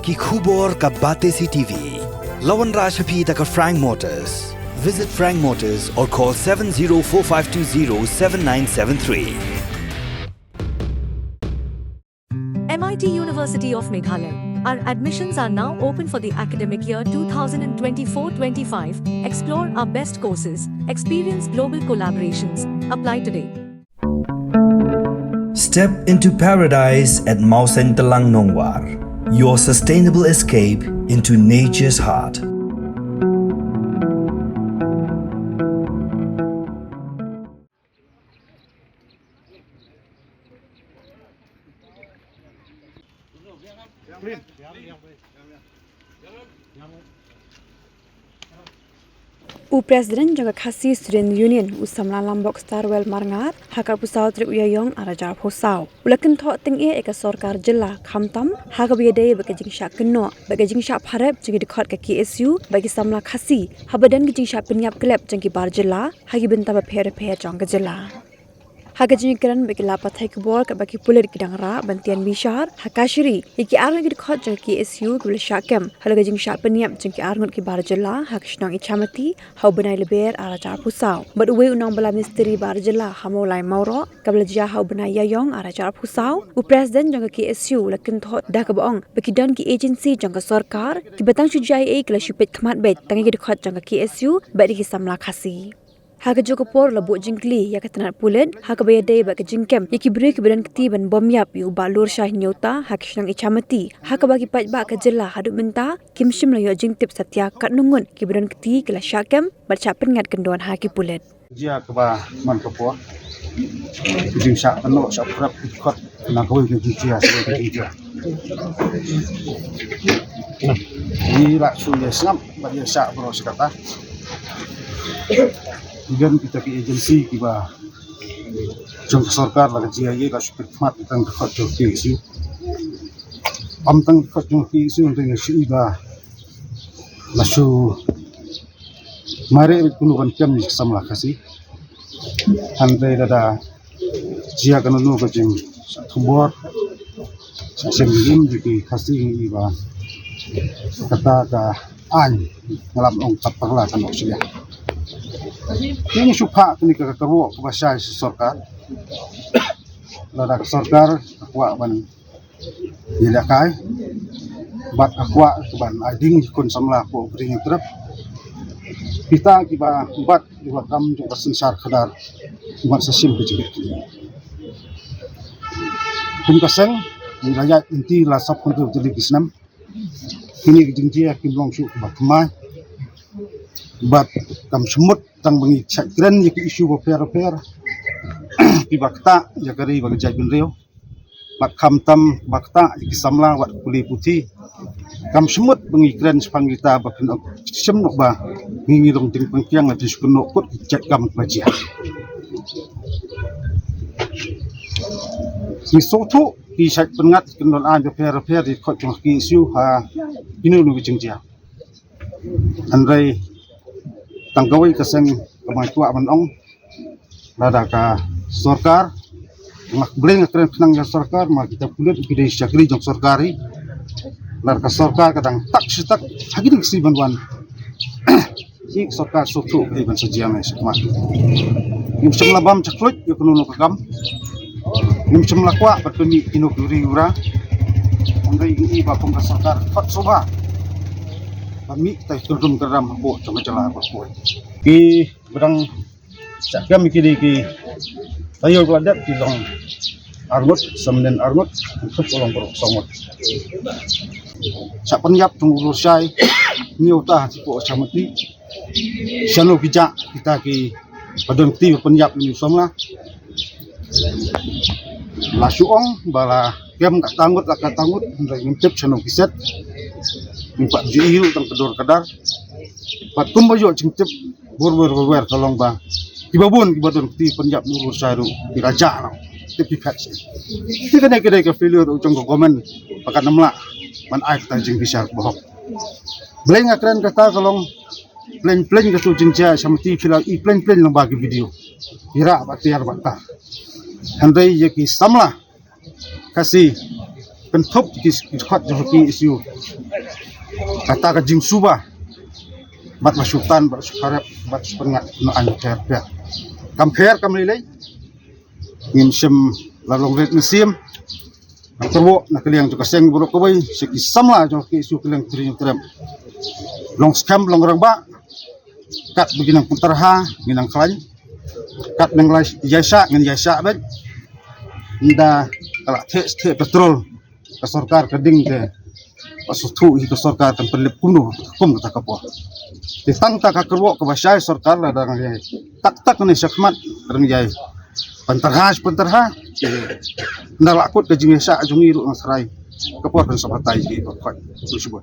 ki khubor ka Bate CTV. Lawan Rashapi taka Frank Motors. Visit Frank Motors or call 7045207973. MIT University of Meghalaya. Our admissions are now open for the academic year 2024-25. Explore our best courses, experience global collaborations. Apply today. Step into paradise at Mausen Telang Nongwar, your sustainable escape into nature's heart. Presiden jaga khasi Student Union usamla lambok Starwell Marngar hakar pusau trik uyayong arajar posau. Ulakan thok tinggi eka sorkar jela khamtam haga biadai bagi jingsha keno bagi jingsha pharap jingi dikhot ke KSU bagi samla khasi habadan ke jingsha penyap klep jengki bar jela hagi benta ba pher jong ke jela. Haga jingiran bagi lapat hai kubor ke bagi pulir kidangra bantian bishar hakashri iki arang ki dikhot jeng KSU ke shakem halaga jingsha penyap jengki arngot ki bar jela hakshnong ichamati hau benai leber arajar pusau baduwe unang bala misteri bar jela hamolai mauro kabla jia hau benai yayong arajar pusau presiden jang KSU lakin thot dah ka baong bagi dan ki agency jang ka sarkar ki batang sujai e kala shupet khmat bet tangi ki dikhot jang KSU badi ki samla khasi Haga jokopor labu jingkli ya katanat pulen haga bayadai bagi jingkem yaki beri ke badan keti ban bom yap yu balur syah nyota hak shnang ichamati haga bagi pat ba ke jela haduk menta kimshim layo jingtip satya kat nungun ki badan keti kala syakem baca pengat kendon haki pulen Jia ke ba man kapor jing syak keno syak prap ikot na koi ke jia sebagai jia ni la su ya snap ba dia syak bro sekata Kemudian kita ke agensi kiba jong sarkar la jia ye la supit mat tang khot jo KSU am tang khot jo KSU tang shi ba la su mare kunu kan kem ni samla khasi handai dada jia kan nu ko jing thubor sem lim di khasi ni ba kata ka an ngalam ong tapakla kan oksia ini supha ni ka karo ko basai sarkar lada sarkar akwa ban ilakai bat akwa ban ading kun samla ko bring trap kita kiba bat diwa kam jo sensar khadar mat sasim bijik kun kaseng ni raya inti la sap kun tu di kisnam kini jingji kimlong su ba kmai bat kam semut tang bengi chakren yaki isu bo per pibakta yakari bagi jabin rio bat khamtam bakta yaki samla wat kuli putih kam semut bengi kren sepangita bakin semnok ba ngingi dong ting pengkiang na diskuno kut cek kam bajia ni soto ki sak pengat kendon an jo per di khot jong ki isu ha inu nu jingjia andai tanggawai kaseng kamai tua manong lada ka sarkar mak bleng kren kenang ya sarkar mar kita kulit kidai syakri jong sarkari lar ka sarkar kadang tak sitak hagini si banwan si sarkar sotu e ban sajia mai sakma nim semla bam chaklut yo kuno kam nim semla kwa patuni kino kuri ura andai ini ba pong ka sarkar pat soba kami tai turun keram bo jong jala bo ki berang sakam ki ayo gladat ki long argut semden argut untuk tolong pro somot sak penyap tunggu sai niuta po samati sano bija kita ki padon ti penyap ni somla la suong bala kem ka tangut ndai ngintip sano kiset nimpak jiu tang kedor kadar patum bayo cingtip bor tolong ba kibabun kibadon ti penjap nurul saru diraja tipi katse tikane kede ke failure ujung ko komen pakat namla man ai ta jing bisa bohok bleng akran kata kolong pleng ke su jingja samti fila i pleng lang bagi video ira batiar bata handai yeki samla kasih kan thop ki khot jo ki isu kata ka jing suba bat masutan bat sukarap bat pengat no an per compare kamilai ngim sem lalong ret mesim terwo nak liang jo kaseng buruk koi seki sama jo ki isu keleng tri trem long scam long rangba kat beginang putarha ginang klan kat nang lai jasa ngan jasa bet inda ala te petrol ka sarkar keding ke pasutu hi ka sarkar kan perlip kuno kum kata kapo ti tang ta ka kerwo ka basai sarkar la dang ye tak ni sakmat rang jai pantarha ndalakut ke jingesa jungi ru nasrai kapor kan sabatai ki ko ko